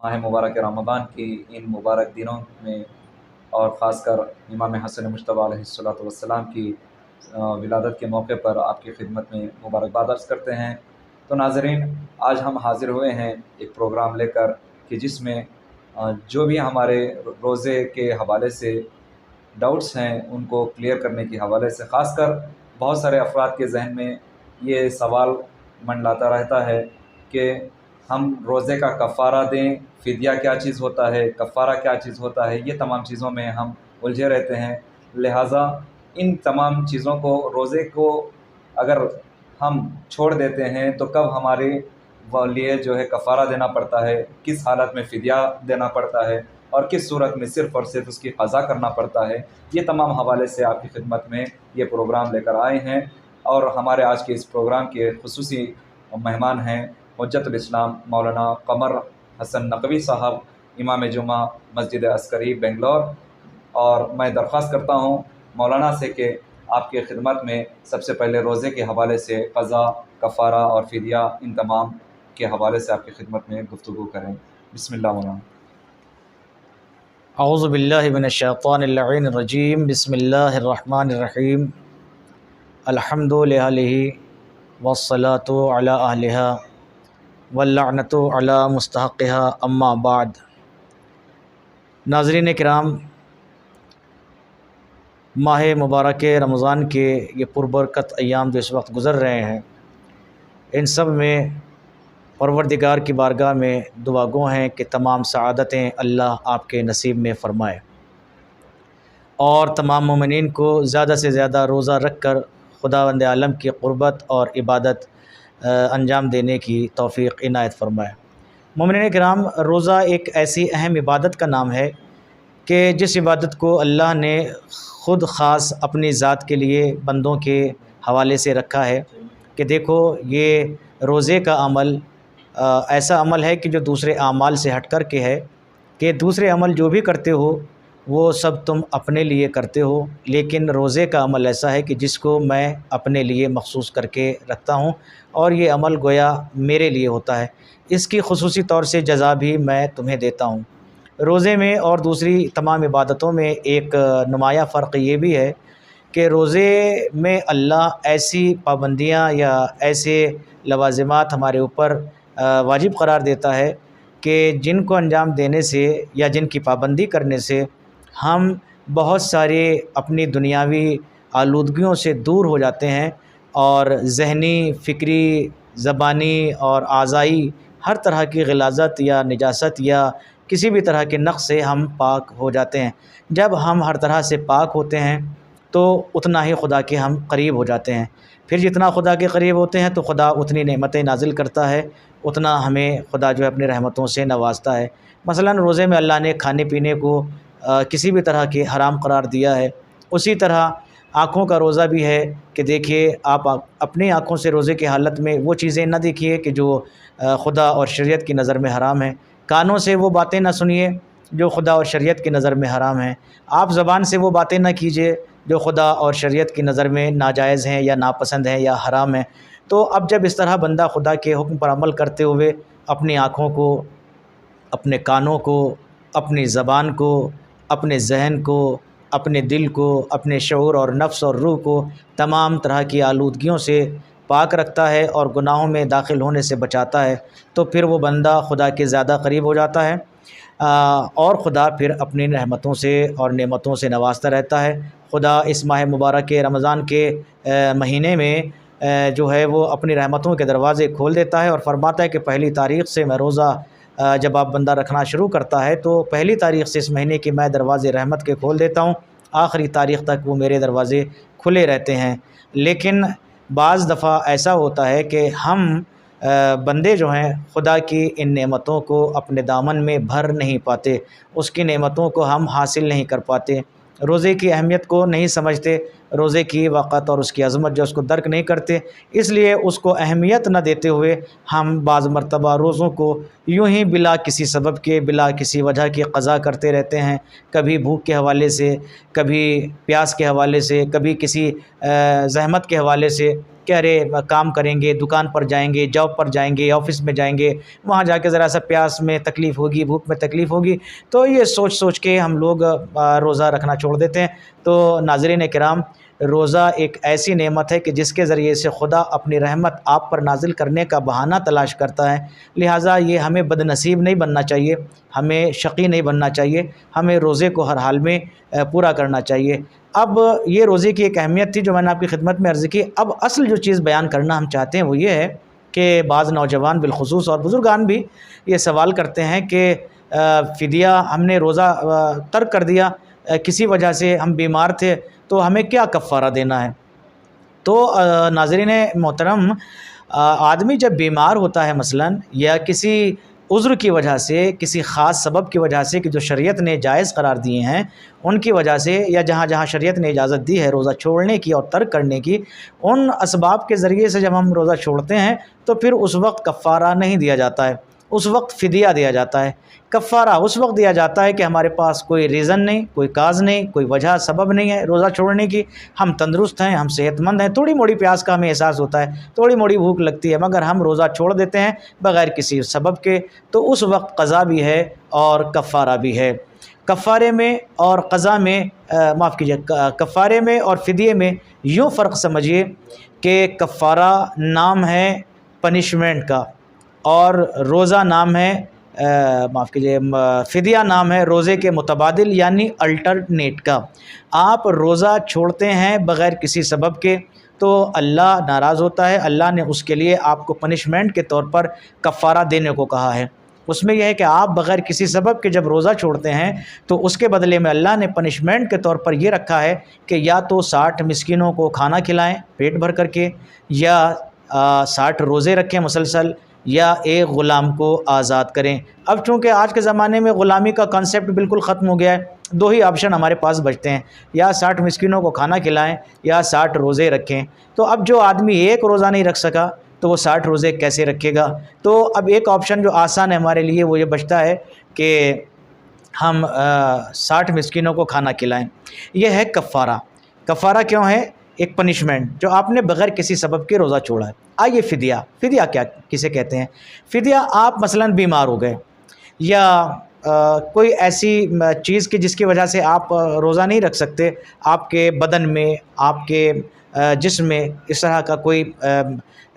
माह मुबारक रमज़ान की इन मुबारक दिनों में और ख़ासकर इमाम हसन मुज्तबा अलैहिस्सलातु वस्सलाम की विलादत के मौके पर आपकी खिदमत में मुबारकबाद अर्ज़ करते हैं। तो नाज़रीन, आज हम हाज़िर हुए हैं एक प्रोग्राम लेकर कि जिसमें जो भी हमारे रोज़े के हवाले से डाउट्स हैं उनको क्लियर करने के हवाले से, ख़ासकर बहुत सारे अफ़राद के ज़हन में ये सवाल मंडलाता रहता है कि हम रोज़े का कफ़ारा दें, फ़िदिया क्या चीज़ होता है, कफ़ारा क्या चीज़ होता है, ये तमाम चीज़ों में हम उलझे रहते हैं। लिहाजा इन तमाम चीज़ों को, रोज़े को अगर हम छोड़ देते हैं तो कब हमारे लिए जो है कफ़ारा देना पड़ता है, किस हालत में फ़िदिया देना पड़ता है और किस सूरत में सिर्फ़ और सिर्फ़ उसकी क़ज़ा करना पड़ता है, ये तमाम हवाले से आपकी खिदमत में ये प्रोग्राम लेकर आए हैं। और हमारे आज के इस प्रोग्राम के ख़ुसूसी मेहमान हैं हुज्जतुल इस्लाम मौलाना क़मर हसन नक़वी साहब, इमाम जुमा मस्जिद अस्करी बेंगलोर। और मैं दरख्वास्त करता हूँ मौलाना से कि आपकी खिदमत में सबसे पहले रोज़े के हवाले से क़ज़ा, कफ़ारा और फ़िदिया इन तमाम के हवाले से आपकी खिदमत में गुफ्तगू करें। बिस्मिल्लाह मौलाना। औज़ु बिल्लाहि मिनश्शैतानिर्रजीम। बिस्मिल्लाहिर्रहमानिर्रहीम। अल्हम्दुलिल्लाहि वस्सलातु अला अहलिहा वल्लअनतु अला मुस्तहक़िहा अम्मा बाद। नाज़रीन किराम, माह मुबारक रमज़ान के ये पुरबरकत अय्याम जो इस वक्त गुज़र रहे हैं, इन सब में परवरदिगार की बारगाह में दुआ गो हैं कि तमाम सआदतें अल्लाह आपके नसीब में फ़रमाए और तमाम मोमिनीन को ज़्यादा से ज़्यादा रोज़ा रख कर खुदावंद आलम की क़ुरबत और इबादत अंजाम देने की तौफ़ीक़ इनायत फ़रमाए। मोमिनीन किराम, रोज़ा एक ऐसी अहम इबादत का नाम है कि जिस इबादत को अल्लाह ने ख़ुद ख़ास अपनी ज़ात के लिए बंदों के हवाले से रखा है कि देखो, ये रोज़े का अमल ऐसा अमल है कि जो दूसरे आमाल से हट कर के है कि दूसरे अमल जो भी करते हो वो सब तुम अपने लिए करते हो, लेकिन रोज़े का अमल ऐसा है कि जिसको मैं अपने लिए मखसूस करके रखता हूँ और ये अमल गोया मेरे लिए होता है। इसकी ख़ुसूसी तौर से जज़ा भी मैं तुम्हें देता हूँ। रोज़े में और दूसरी तमाम इबादतों में एक नुमाया फ़र्क ये भी है कि रोज़े में अल्लाह ऐसी पाबंदियाँ या ऐसे लवाज़िमात हमारे ऊपर वाजिब करार देता है कि जिनको अंजाम देने से या जिनकी पाबंदी करने से हम बहुत सारे अपनी दुनियावी आलूदगियों से दूर हो जाते हैं और ज़हनी, फ़िक्री, ज़बानी और आज़ाई हर तरह की ग़िलाज़त या निजासत या किसी भी तरह के नक़्स से हम पाक हो जाते हैं। जब हम हर तरह से पाक होते हैं तो उतना ही खुदा के हम करीब हो जाते हैं। फिर जितना खुदा के करीब होते हैं तो खुदा उतनी नेमतें नाज़िल करता है, उतना हमें खुदा जो है अपनी रहमतों से नवाजता है। मसलन रोज़े में अल्लाह ने खाने पीने को किसी भी तरह के हराम करार दिया है। उसी तरह आँखों का रोज़ा भी है कि देखिए, आप अपनी आँखों से रोज़े की हालत में वो चीज़ें ना देखिए कि जो खुदा और शरीयत की नज़र में हराम है। कानों से वो बातें ना सुनिए जो खुदा और शरीयत की नज़र में हराम हैं। आप ज़बान से वो बातें ना कीजिए जो खुदा और शरीयत की नज़र में नाजायज़ हैं या नापसंद हैं या हराम हैं। तो अब जब इस तरह बंदा खुदा के हुक्म पर अमल करते हुए अपनी आँखों को, अपने कानों को, अपनी ज़बान को, अपने जहन को, अपने दिल को, अपने शऊर और नफ्स और रूह को तमाम तरह की आलूदगियों से पाक रखता है और गुनाहों में दाखिल होने से बचाता है, तो फिर वो बंदा खुदा के ज़्यादा करीब हो जाता है और खुदा फिर अपनी रहमतों से और नेमतों से नवाजता रहता है। खुदा इस माह मुबारक रमज़ान के महीने में जो है वो अपनी रहमतों के दरवाज़े खोल देता है और फरमाता है कि पहली तारीख़ से मैं रोज़ा जब आप बंदा रखना शुरू करता है तो पहली तारीख़ से इस महीने की मैं दरवाज़े रहमत के खोल देता हूँ, आखिरी तारीख़ तक वो मेरे दरवाज़े खुले रहते हैं। लेकिन बाज़ दफ़ा ऐसा होता है कि हम बंदे जो हैं खुदा की इन नेमतों को अपने दामन में भर नहीं पाते, उसकी नेमतों को हम हासिल नहीं कर पाते, रोज़े की अहमियत को नहीं समझते, रोज़े की वक़्त और उसकी अज़मत जो उसको दर्क नहीं करते। इसलिए उसको अहमियत न देते हुए हम बाज़ मरतबा रोज़ों को यूँ ही बिला किसी सबब के, बिला किसी वजह के क़ज़ा करते रहते हैं। कभी भूख के हवाले से, कभी प्यास के हवाले से, कभी किसी ज़हमत के हवाले से। कि अरे काम करेंगे, दुकान पर जाएंगे, जॉब पर जाएंगे, ऑफिस में जाएंगे, वहाँ जाके ज़रा सा प्यास में तकलीफ़ होगी, भूख में तकलीफ़ होगी, तो ये सोच सोच के हम लोग रोज़ा रखना छोड़ देते हैं। तो नाज़रीन किराम, रोज़ा एक ऐसी नेमत है कि जिसके ज़रिए से खुदा अपनी रहमत आप पर नाजिल करने का बहाना तलाश करता है। लिहाजा ये हमें बदनसीब नहीं बनना चाहिए, हमें शक़ी नहीं बनना चाहिए, हमें रोज़े को हर हाल में पूरा करना चाहिए। अब ये रोज़े की एक अहमियत थी जो मैंने आपकी खिदमत में अर्ज़ की। अब असल जो चीज़ बयान करना हम चाहते हैं वो ये है कि बाज़ नौजवान बिलखुसूस और बुज़ुर्गान भी ये सवाल करते हैं कि फ़िदिया, हमने रोज़ा तर्क कर दिया, किसी वजह से हम बीमार थे, तो हमें क्या कफ़ारा देना है। तो नाज़रीन मोहतरम, आदमी जब बीमार होता है मसलन, या किसी उज़्र की वजह से, किसी ख़ास सबब की वजह से कि जो शरीयत ने जायज़ करार दिए हैं उनकी वजह से, या जहाँ जहाँ शरीयत ने इजाज़त दी है रोज़ा छोड़ने की और तर्क करने की, उन असबाब के ज़रिए से जब हम रोज़ा छोड़ते हैं तो फिर उस वक्त कफ़ारा नहीं दिया जाता है, उस वक्त फ़िदिया दिया जाता है। कफ़ारा उस वक्त दिया जाता है कि हमारे पास कोई रीज़न नहीं, कोई काज नहीं, कोई वजह सबब नहीं है रोज़ा छोड़ने की, हम तंदुरुस्त हैं, हम सेहतमंद हैं, थोड़ी मोड़ी प्यास का हमें एहसास होता है, थोड़ी मोड़ी भूख लगती है, मगर हम रोज़ा छोड़ देते हैं बग़ैर किसी सबब के, तो उस वक्त क़ज़ा भी है और कफ़ारा भी है। कफ़ारे में और क़ज़ा में, माफ़ कीजिए, कफ़ारे में और फ़िदिये में यूँ फ़र्क समझिए कि कफ़ारा नाम है पनिशमेंट का और रोज़ा नाम है, माफ़ कीजिए, फ़िदिया नाम है रोज़े के मुतबादिल यानी अल्टरनेट का। आप रोज़ा छोड़ते हैं बग़ैर किसी सबब के तो अल्लाह नाराज़ होता है, अल्लाह ने उसके लिए आपको पनिशमेंट के तौर पर कफ़ारा देने को कहा है। उसमें यह है कि आप बग़ैर किसी सबब के जब रोज़ा छोड़ते हैं तो उसके बदले में अल्लाह ने पनिशमेंट के तौर पर यह रखा है कि या तो 60 मिस्किनों को खाना खिलाएँ पेट भर करके, या 60 रोज़े रखें मुसलसल, या एक ग़ुलाम को आज़ाद करें। अब चूँकि आज के ज़माने में ग़ुलामी का कॉन्सेप्ट बिल्कुल ख़त्म हो गया है, दो ही ऑप्शन हमारे पास बचते हैं, या 60 मिस्किनों को खाना खिलाएं या 60 रोज़े रखें। तो अब जो आदमी एक रोज़ा नहीं रख सका तो वो 60 रोज़े कैसे रखेगा। तो अब एक ऑप्शन जो आसान है हमारे लिए वो ये बचता है कि हम 60 मिस्किनों को खाना खिलाएं। यह है कफ़ारा। कफ़ारा क्यों है? एक पनिशमेंट जो आपने बग़ैर किसी सबब के रोज़ा छोड़ा है। आइए फ़िदिया। फ़िदिया क्या किसे कहते हैं? फ़िदिया, आप मसलन बीमार हो गए या कोई ऐसी चीज़ की जिसकी वजह से आप रोज़ा नहीं रख सकते, आपके बदन में, आपके जिस्म में इस तरह का कोई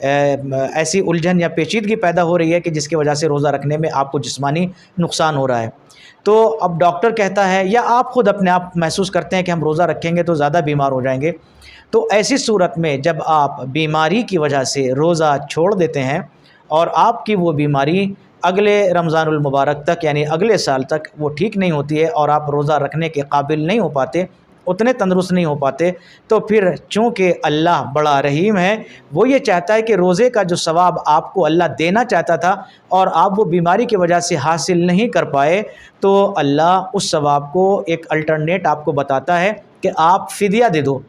ऐसी उलझन या पेचीदगी पैदा हो रही है कि जिसकी वजह से रोज़ा रखने में आपको जिस्मानी नुकसान हो रहा है। तो अब डॉक्टर कहता है या आप ख़ुद अपने आप महसूस करते हैं कि हम रोज़ा रखेंगे तो ज़्यादा बीमार हो जाएंगे, तो ऐसी सूरत में जब आप बीमारी की वजह से रोज़ा छोड़ देते हैं और आपकी वो बीमारी अगले रमज़ानुल मुबारक तक यानी अगले साल तक वो ठीक नहीं होती है और आप रोज़ा रखने के काबिल नहीं हो पाते, उतने तंदुरुस्त नहीं हो पाते, तो फिर चूँकि अल्लाह बड़ा रहीम है, वो ये चाहता है कि रोज़े का जो सवाब आपको अल्लाह देना चाहता था और आप वो बीमारी की वजह से हासिल नहीं कर पाए, तो अल्लाह उस सवाब को एक अल्टरनेट आपको बताता है कि आप फ़िदिया दे दो,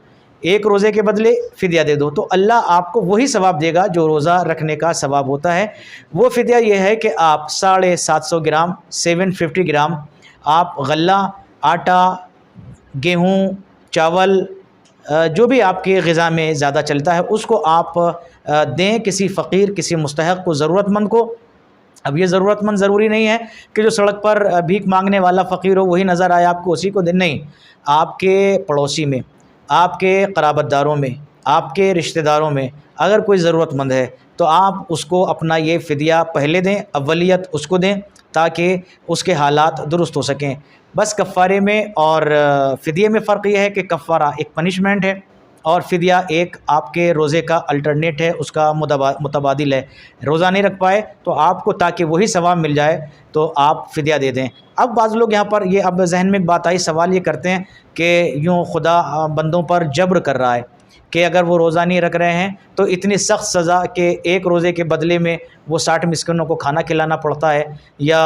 एक रोज़े के बदले फ़िदिया दे दो, तो अल्लाह आपको वही सवाब देगा जो रोज़ा रखने का सवाब होता है। वो फ़िदिया ये है कि आप 750 ग्राम 750 ग्राम आप गल्ला, आटा, गेहूँ, चावल, जो भी आपके ग़िज़ा में ज़्यादा चलता है उसको आप दें किसी फ़कीर, किसी मुस्तहक़ को, ज़रूरतमंद को। अब ये ज़रूरतमंद ज़रूरी नहीं है कि जो सड़क पर भीख मांगने वाला फ़कीर हो वही नज़र आए आपको उसी को दें, नहीं, आपके पड़ोसी में, आपके क़राबतदारों में, आपके रिश्तेदारों में अगर कोई ज़रूरतमंद है तो आप उसको अपना ये फ़िदिया पहले दें, अव्वलियत उसको दें ताकि उसके हालात दुरुस्त हो सकें। बस कफ़ारे में और फ़िदिये में फ़र्क ये है कि कफ़ारा एक पनिशमेंट है और फ़िदिया एक आपके रोज़े का अल्टरनेट है, उसका मुतबादिल है। रोज़ा नहीं रख पाए तो आपको ताकि वही सवाब मिल जाए तो आप फ़िदिया दे दें। अब बाज़ लोग यहाँ पर ये अब जहन में एक बात आई, सवाल ये करते हैं कि यूँ खुदा बंदों पर जबर कर रहा है कि अगर वो रोज़ा नहीं रख रहे हैं तो इतनी सख्त सज़ा कि एक रोज़े के बदले में वो 60 मिस्किनों को खाना खिलाना पड़ता है या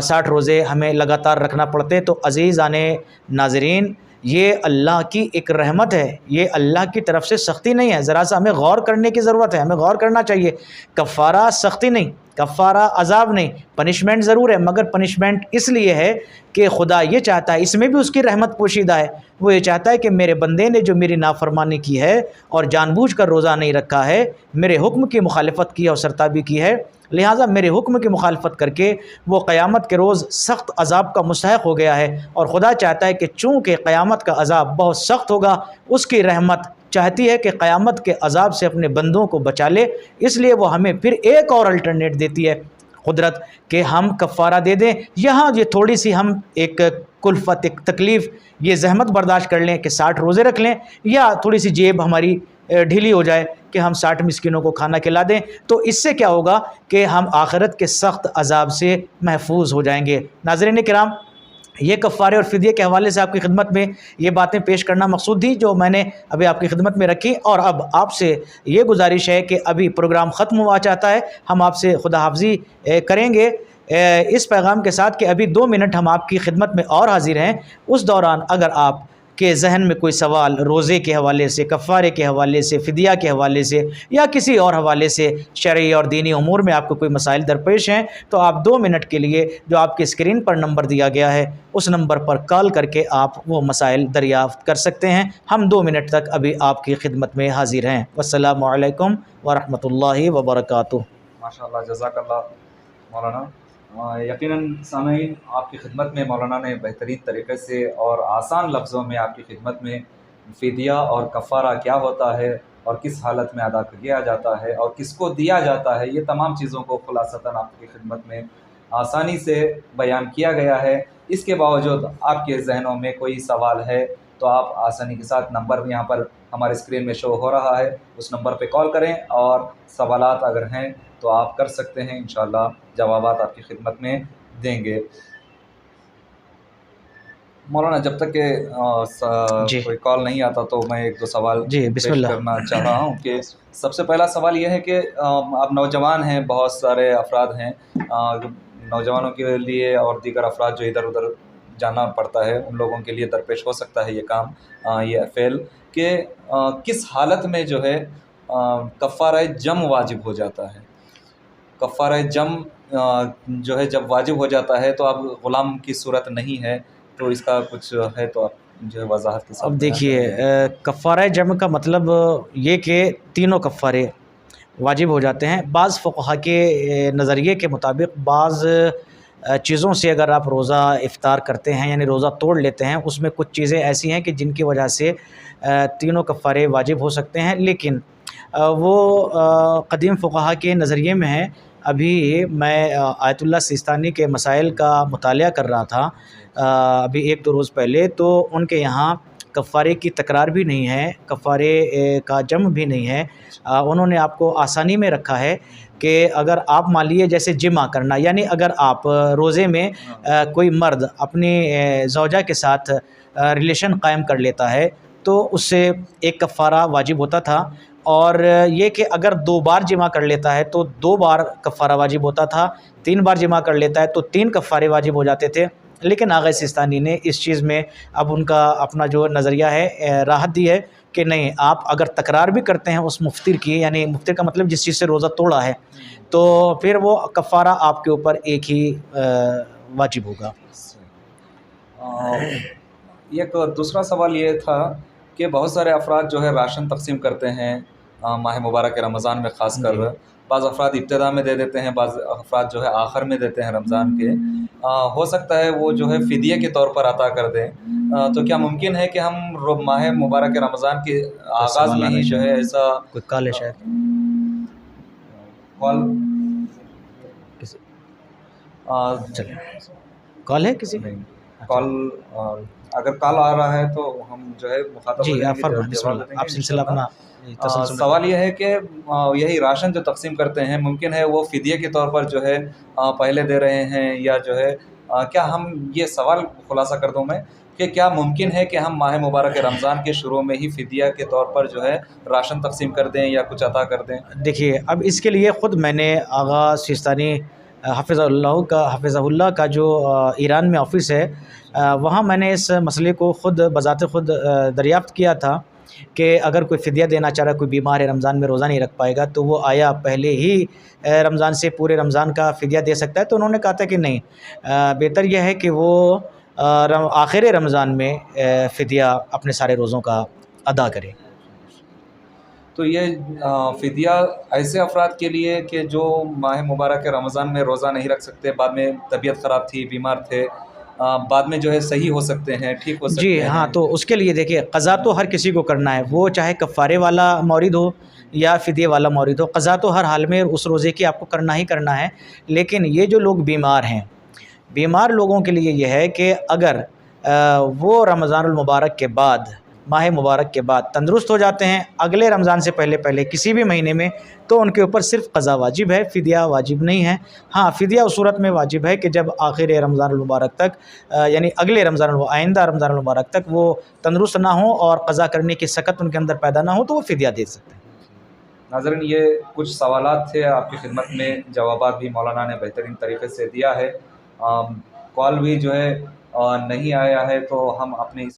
60 रोज़े हमें लगातार रखना पड़ते। तो अज़ीज़ाने नाज़रीन, ये अल्लाह की एक रहमत है, ये अल्लाह की तरफ से सख्ती नहीं है। ज़रा सा हमें गौर करने की ज़रूरत है, हमें गौर करना चाहिए। कफ़ारा सख्ती नहीं, कफ़ारा अज़ाब नहीं, पनिशमेंट ज़रूर है, मगर पनिशमेंट इसलिए है कि खुदा ये चाहता है, इसमें भी उसकी रहमत पोशीदा है। वो ये चाहता है कि मेरे बंदे ने जो मेरी नाफरमानी की है और जानबूझकर रोज़ा नहीं रखा है, मेरे हुक्म की मुखालफत की और सरताबी की है, लिहाजा मेरे हुक्म की मुखालफत करके वो क़यामत के रोज़ सख्त अज़ाब का मुस्तहक़ हो गया है। और खुदा चाहता है कि चूँकि क़यामत का अज़ाब बहुत सख्त होगा, उसकी रहमत चाहती है कि क़यामत के अज़ाब से अपने बंदों को बचा ले, इसलिए वो हमें फिर एक और अल्टरनेट देती है कुदरत कि हम कफ़ारा दे दें। यहाँ ये थोड़ी सी हम एक कुल्फ़त, एक तकलीफ़, ये ज़हमत बर्दाश्त कर लें कि 60 रोज़े रख लें, या थोड़ी सी जेब हमारी ढीली हो जाए कि हम 60 मिस्किनों को खाना खिला दें, तो इससे क्या होगा कि हम आखिरत के सख्त अज़ाब से महफूज हो जाएंगे। नाज़रीन किराम, ये कफ़ारे और फ़िदिये के हवाले से आपकी खिदमत में ये बातें पेश करना मकसूद थी जो मैंने अभी आपकी खिदमत में रखी। और अब आपसे ये गुजारिश है कि अभी प्रोग्राम ख़त्म हुआ चाहता है, हम आपसे खुदा हाफ़िज़ी करेंगे इस पैगाम के साथ कि अभी 2 मिनट हम आपकी खिदमत में और हाज़िर हैं। उस दौरान अगर आप के जहन में कोई सवाल रोज़े के हवाले से, कफ़ारे के हवाले से, फ़िदिया के हवाले से, या किसी और हवाले से शरई और दीनी उमूर में आपको कोई मसाइल दरपेश हैं, तो आप 2 मिनट के लिए जो आपकी स्क्रीन पर नंबर दिया गया है उस नंबर पर कॉल करके आप वो मसाइल दरियाफ़्त कर सकते हैं। हम 2 मिनट तक अभी आपकी खिदमत में हाज़िर हैं। वस्सलामु अलैकुम व रहमतुल्लाहि व बरकातुहू। माशाअल्लाह, जज़ाकल्लाह मौलाना। यकीनन सामीन, आपकी खिदमत में मौलाना ने बेहतरीन तरीके से और आसान लफ्ज़ों में आपकी खिदमत में फ़िदिया और कफ़ारा क्या होता है और किस हालत में अदा किया जाता है और किसको दिया जाता है, ये तमाम चीज़ों को खुलासतन आपकी खिदमत में आसानी से बयान किया गया है। इसके बावजूद आपके ज़हनों में कोई सवाल है तो आप आसानी के साथ नंबर यहाँ पर हमारे स्क्रीन में शो हो रहा है, उस नंबर पे कॉल करें और सवालात अगर हैं तो आप कर सकते हैं। इंशाअल्लाह जवाबात आपकी खिदमत में देंगे। मौलाना, जब तक के कोई कॉल नहीं आता तो मैं 1-2 सवाल जी, पेश बिस्मिल्लाह। करना चाह रहा हूँ कि सबसे पहला सवाल ये है कि आप नौजवान हैं, बहुत सारे अफराद हैं, नौजवानों के लिए और दीगर अफराद जो इधर-उधर जाना पड़ता है, उन लोगों के लिए दरपेश हो सकता है ये काम, ये फ़ेल कि किस हालत में जो है कफ़ारा जम वाजिब हो जाता है। कफ़ारा जम जो है जब वाजिब हो जाता है तो अब ग़ुलाम की सूरत नहीं है, तो इसका कुछ है तो आप जो है वज़ाहत के साथ अब बयान देखिए, करेंगे। कफ़ारा जम का मतलब ये कि तीनों कफ़ारे वाजिब हो जाते हैं। बाज़ फ़ुक़हा के नज़रिए के मुताबिक बाज़ चीज़ों से अगर आप रोज़ा इफ़्तार करते हैं, यानी रोज़ा तोड़ लेते हैं, उसमें कुछ चीज़ें ऐसी हैं कि जिनकी वजह से तीनों कफ़ारे वाजिब हो सकते हैं। लेकिन वो क़दीम फ़ुक़हा के नज़रिए में है। अभी मैं आयतुल्लाह सिस्तानी के मसाइल का मुतालिया कर रहा था अभी 1-2 रोज़ पहले, तो उनके यहाँ कफ़ारे की तकरार भी नहीं है, कफ़ारे का जम भी नहीं है। उन्होंने आपको आसानी में रखा है कि अगर आप मान लीजिए जैसे जिमा करना, यानी अगर आप रोज़े में कोई मर्द अपनी ज़ौजा के साथ रिलेशन कायम कर लेता है तो उससे एक कफ़ारा वाजिब होता था, और ये कि अगर 2 बार जिमा कर लेता है तो 2 बार कफ़ारा वाजिब होता था, 3 बार जिमा कर लेता है तो 3 कफ़ारे वाजिब हो जाते थे। लेकिन आग़ा सिस्तानी ने इस चीज़ में अब उनका अपना जो नज़रिया है राहत दी है कि नहीं, आप अगर तकरार भी करते हैं उस मुफ्तिर की, यानी मुफ्तिर का मतलब जिस चीज़ से रोज़ा तोड़ा है, तो फिर वो कफ़ारा आपके ऊपर एक ही वाजिब होगा। एक दूसरा सवाल ये था कि बहुत सारे अफराद जो है राशन तक़सीम करते हैं माह मुबारक रमज़ान में, ख़ासकर बाज़ अफराद इब्तिदा में दे देते हैं, बाज़ अफराद जो है आखिर में देते हैं रमज़ान के। हो सकता है वो जो है फ़िदिये के तौर पर अता कर दें, तो क्या मुमकिन है कि हम माह मुबारक रमज़ान के आगाज़ में ही जो है ऐसा कोई कॉल है शायद, कॉल चलिए कॉल है किसी नहीं, कॉल अगर कॉल आ रहा है तो हम जो है मुखातब जी, हो आप जाएंगे, जवाब बिस्मिल्लाह, देंगे आप सिलसिला इंशाअल्लाह। अपना तसलसल सवाल यह है कि यही राशन जो तक़सीम करते हैं, मुमकिन है वो फ़िदिये के तौर पर जो है पहले दे रहे हैं, या जो है क्या हम ये सवाल खुलासा कर दूँ मैं कि क्या मुमकिन है कि हम माह मुबारक रमज़ान के शुरू में ही फ़िदिया के तौर पर जो है राशन तक़सीम कर दें या कुछ अता कर दें? देखिए, अब इसके लिए ख़ुद मैंने आग़ा सिस्तानी हफ़िज़हुल्लाह का जो ईरान में ऑफ़िस है, वहाँ मैंने इस मसले को ख़ुद बज़ाते ख़ुद दरियाफ़्त किया था कि अगर कोई फ़िदिया देना चाह रहा है, कोई बीमार है, रमज़ान में रोज़ा नहीं रख पाएगा, तो वो आया पहले ही रमज़ान से पूरे रमज़ान का फ़िदिया दे सकता है। तो उन्होंने कहा था कि नहीं, बेहतर यह है कि वो आखिर रमज़ान में फ़िदिया अपने सारे रोज़ों का अदा करे। तो ये फ़िदिया ऐसे अफ़राद के लिए कि जो माह मुबारक रमज़ान में रोज़ा नहीं रख सकते, बाद में तबीयत ख़राब थी, बीमार थे, बाद में जो है सही हो सकते हैं, ठीक हो जी, सकते हाँ, हैं। तो उसके लिए देखिए क़ज़ा तो हर किसी को करना है, वो चाहे कफ़ारे वाला मौरिद हो या फ़िदिये वाला मौरिद हो, क़ज़ा तो हर हाल में उस रोज़े की आपको करना ही करना है। लेकिन ये जो लोग बीमार हैं, बीमार लोगों के लिए ये है कि अगर वो रमज़ानुल मुबारक के बाद, माह मुबारक के बाद तंदुरुस्त हो जाते हैं अगले रमज़ान से पहले किसी भी महीने में, तो उनके ऊपर सिर्फ़ क़ज़ा वाजिब है, फ़िदिया वाजिब नहीं है। हाँ, फ़िदिया उस सूरत में वाजिब है कि जब आखिर रमज़ानुल मुबारक तक, यानी अगले आइंदा रमज़ानुल मुबारक तक वो तंदुरुस्त ना हो और क़ज़ा करने की सकत उनके अंदर पैदा ना हो, तो वो फ़िदिया दे सकते हैं। नाज़रीन, ये कुछ सवालात थे आपकी खिदमत में, जवाबात भी मौलाना ने बेहतरीन तरीके से दिया है। कॉल भी जो है नहीं आया है, तो हम अपने